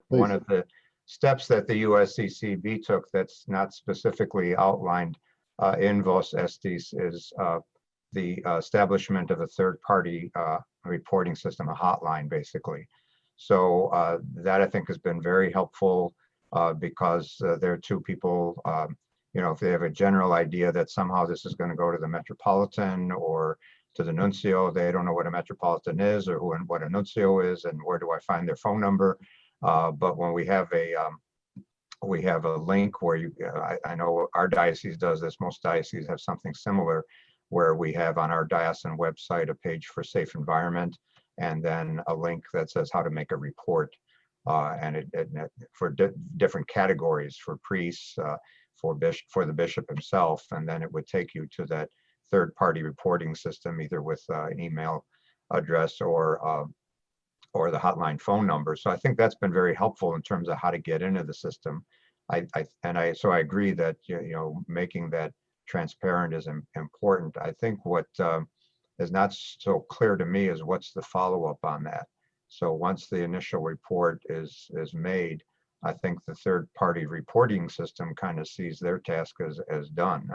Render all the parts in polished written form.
One Please. of the steps that the USCCB took that's not specifically outlined in Vos Estis is the establishment of a third-party reporting system, a hotline, basically. So that I think has been very helpful because there are two people, if they have a general idea that somehow this is going to go to the Metropolitan or to the nuncio, they don't know what a Metropolitan is or what a nuncio is and where do I find their phone number. But when we have a link where I know our diocese does this, most dioceses have something similar, where we have on our diocesan website a page for safe environment and then a link that says how to make a report. And for different categories, for priests, for the bishop himself, and then it would take you to that third-party reporting system, either with an email address or the hotline phone number. So I think that's been very helpful in terms of how to get into the system. So I agree that making that transparent is important. I think what is not so clear to me is what's the follow-up on that. So once the initial report is made, I think the third-party reporting system kind of sees their task as done.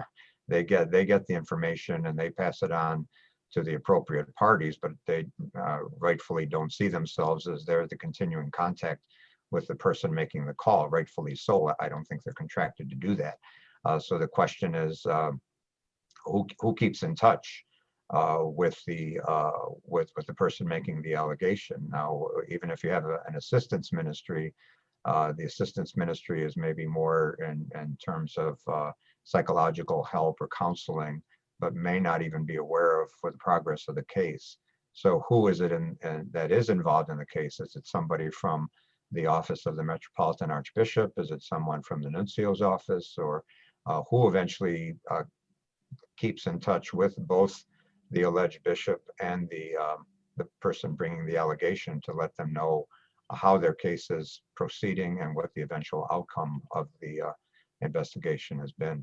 They get the information and they pass it on to the appropriate parties, but they rightfully don't see themselves as they're the continuing contact with the person making the call. Rightfully so. I don't think they're contracted to do that. So the question is, who keeps in touch with the person making the allegation? Now, even if you have an assistance ministry, the assistance ministry is maybe more in terms of psychological help or counseling, but may not even be aware of the progress of the case. So who is it that is involved in the case? Is it somebody from the office of the Metropolitan Archbishop? Is it someone from the nuncio's office? Or who eventually keeps in touch with both the alleged bishop and the person bringing the allegation to let them know how their case is proceeding and what the eventual outcome of the investigation has been?